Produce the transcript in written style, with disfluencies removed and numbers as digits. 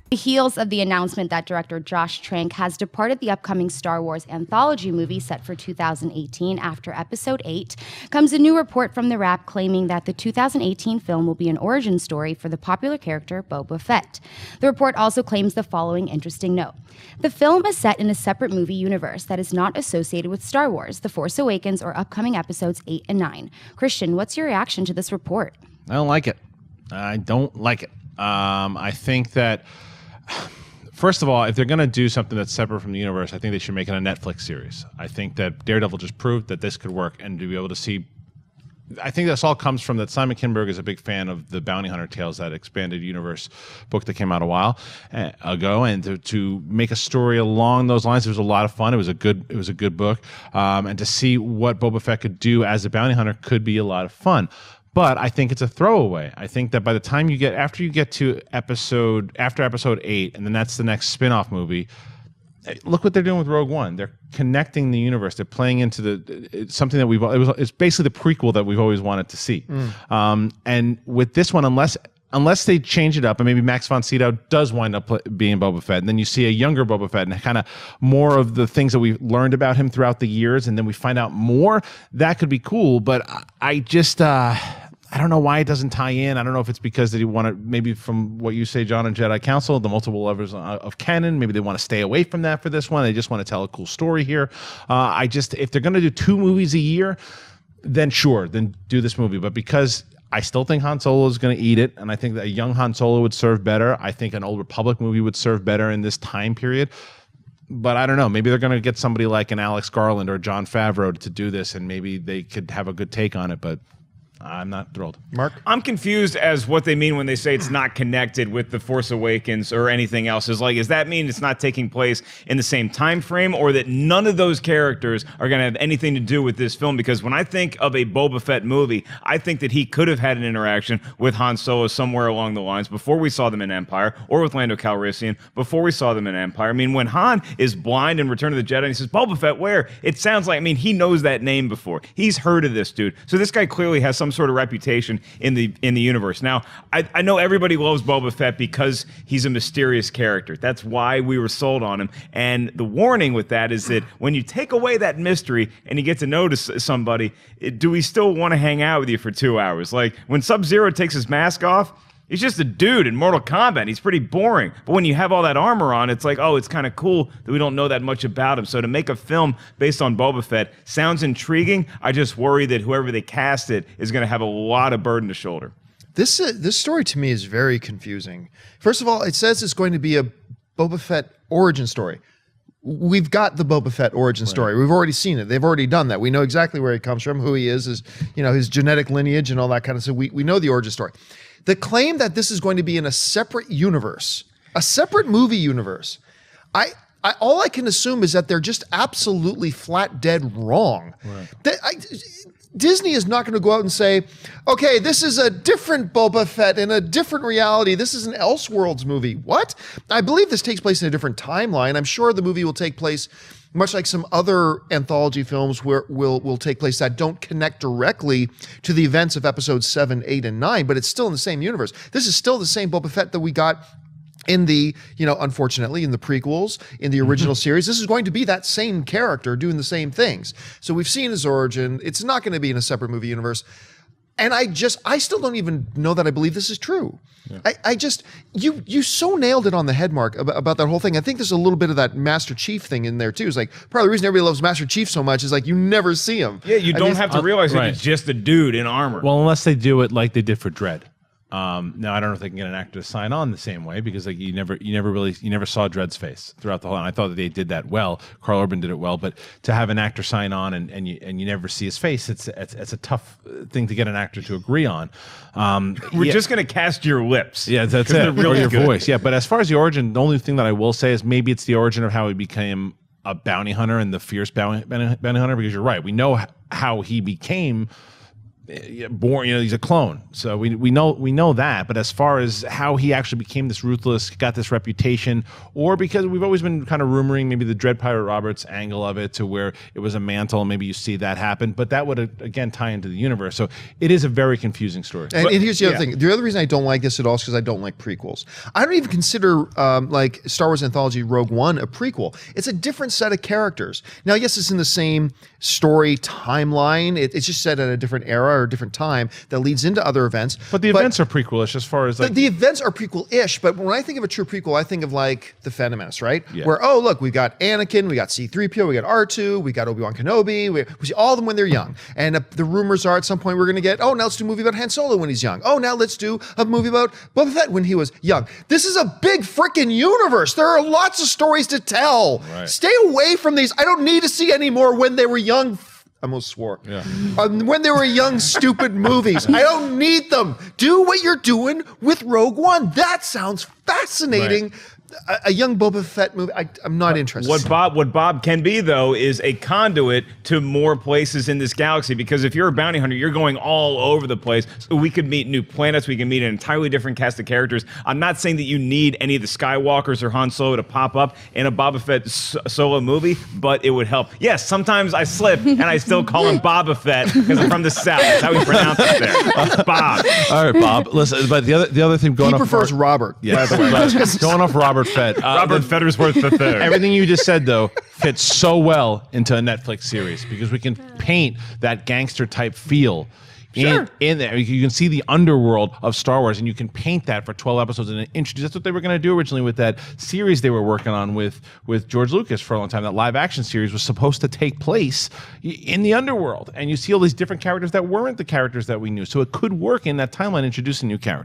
The heels of the announcement that director Josh Trank has departed the upcoming Star Wars anthology movie set for 2018 after Episode VIII, comes a new report from The Wrap claiming that the 2018 film will be an origin story for the popular character Boba Fett. The report also claims the following interesting note. The film is set in a separate movie universe that is not associated with Star Wars, The Force Awakens, or upcoming Episodes VIII and IX. Christian, what's your reaction to this report? I don't like it. I think that, first of all, if they're going to do something that's separate from the universe, I think they should make it a Netflix series. I think that Daredevil just proved that this could work, and to be able to see, I think this all comes from that Simon Kinberg is a big fan of the Bounty Hunter Tales, that expanded universe book that came out a while ago, and to make a story along those lines, it was a lot of fun. It was a good book, and to see what Boba Fett could do as a bounty hunter could be a lot of fun. But I think it's a throwaway. I think that by the time after you get to episode VIII, and then that's the next spin-off movie, look what they're doing with Rogue One. They're connecting the universe. They're playing into something that it's basically the prequel that we've always wanted to see. And with this one, unless they change it up, and maybe Max von Sydow does wind up being Boba Fett, and then you see a younger Boba Fett and kind of more of the things that we've learned about him throughout the years, and then we find out more, that could be cool. But I just, I don't know why it doesn't tie in. I don't know if it's because they want to, maybe from what you say, John, and Jedi Council, the multiple levels of canon, maybe they want to stay away from that for this one. They just want to tell a cool story here. If they're going to do 2 movies a year, then sure, then do this movie. But because I still think Han Solo is going to eat it, and I think that a young Han Solo would serve better. I think an Old Republic movie would serve better in this time period. But I don't know. Maybe they're going to get somebody like an Alex Garland or Jon Favreau to do this, and maybe they could have a good take on it. But I'm not thrilled. Mark? I'm confused as what they mean when they say it's not connected with The Force Awakens or anything else. Does that mean it's not taking place in the same time frame, or that none of those characters are going to have anything to do with this film? Because when I think of a Boba Fett movie, I think that he could have had an interaction with Han Solo somewhere along the lines before we saw them in Empire, or with Lando Calrissian before we saw them in Empire. I mean, when Han is blind in Return of the Jedi and he says, Boba Fett, where? It sounds like, he knows that name before. He's heard of this dude. So this guy clearly has some sort of reputation in the universe. Now, I know everybody loves Boba Fett because he's a mysterious character. That's why we were sold on him. And the warning with that is that when you take away that mystery and you get to know somebody, do we still want to hang out with you for 2 hours? Like when Sub-Zero takes his mask off, he's just a dude in Mortal Kombat. He's pretty boring. But when you have all that armor on, it's like, oh, it's kind of cool that we don't know that much about him. So to make a film based on Boba Fett sounds intriguing. I just worry that whoever they cast it is going to have a lot of burden to shoulder. This story to me is very confusing. First of all, it says it's going to be a Boba Fett origin story. We've got the Boba Fett origin story. We've already seen it. They've already done that. We know exactly where he comes from, who he is, his genetic lineage and all that kind of stuff. We know the origin story. The claim that this is going to be in a separate universe, a separate movie universe, all I can assume is that they're just absolutely flat dead wrong. Disney is not going to go out and say, okay, this is a different Boba Fett in a different reality. This is an Elseworlds movie. What? I believe this takes place in a different timeline. I'm sure the movie will take place much like some other anthology films where will take place that don't connect directly to the events of episodes 7, 8, and 9, but it's still in the same universe. This is still the same Boba Fett that we got in the, unfortunately, in the prequels, in the original series. This is going to be that same character doing the same things. So we've seen his origin. It's not going to be in a separate movie universe. And I still don't even know that I believe this is true. Yeah. You so nailed it on the head, Mark, about that whole thing. I think there's a little bit of that Master Chief thing in there too. It's like, part of the reason everybody loves Master Chief so much is like, you never see him. Yeah, you don't have to realize that he's just a dude in armor. Well, unless they do it like they did for Dredd. Now I don't know if they can get an actor to sign on the same way, because like you never saw Dredd's face throughout the whole. And I thought that they did that well. Carl Urban did it well, but to have an actor sign on and you never see his face, it's a tough thing to get an actor to agree on. We're just gonna cast your lips. Yeah, that's it. Or your voice. Yeah, but as far as the origin, the only thing that I will say is maybe it's the origin of how he became a bounty hunter and the fierce bounty hunter. Because you're right, we know how he became born, he's a clone. So we know that. But as far as how he actually became this ruthless, got this reputation, or because we've always been kind of rumoring maybe the Dread Pirate Roberts angle of it, to where it was a mantle, and maybe you see that happen. But that would again tie into the universe. So it is a very confusing story. And here's the other thing. The other reason I don't like this at all is because I don't like prequels. I don't even consider like Star Wars Anthology Rogue One a prequel. It's a different set of characters. Now, yes, it's in the same story timeline. It's just set at a different era or a different time that leads into other events. But the events are prequelish as far as like the events are prequel-ish. But when I think of a true prequel, I think of like the Phantom Menace, right? Yeah. Where look, we got Anakin, we got C-3PO, we got R2, we got Obi-Wan Kenobi. We see all of them when they're young. And the rumors are at some point we're going to get, now let's do a movie about Han Solo when he's young. Now let's do a movie about Boba Fett when he was young. This is a big freaking universe. There are lots of stories to tell. Right. Stay away from these. I don't need to see any more when they were young. I almost swore. Yeah. When they were young, stupid movies. I don't need them. Do what you're doing with Rogue One. That sounds fascinating. Right. A young Boba Fett movie. I'm not interested. What Bob can be, though, is a conduit to more places in this galaxy. Because if you're a bounty hunter, you're going all over the place. So we could meet new planets. We can meet an entirely different cast of characters. I'm not saying that you need any of the Skywalkers or Han Solo to pop up in a Boba Fett solo movie, but it would help. Yes, sometimes I slip and I still call him Boba Fett because I'm from the South. That's how we pronounce it there. Bob. All right, Bob. Listen, but the other thing going he off prefers Robert. Yeah, by the way. Going off Robert Fett. Robert Fettersworth III. Everything you just said, though, fits so well into a Netflix series because we can paint that gangster type feel in there. You can see the underworld of Star Wars, and you can paint that for 12 episodes and introduce. That's what they were going to do originally with that series they were working on with George Lucas for a long time. That live action series was supposed to take place in the underworld, and you see all these different characters that weren't the characters that we knew. So it could work in that timeline, introducing new characters.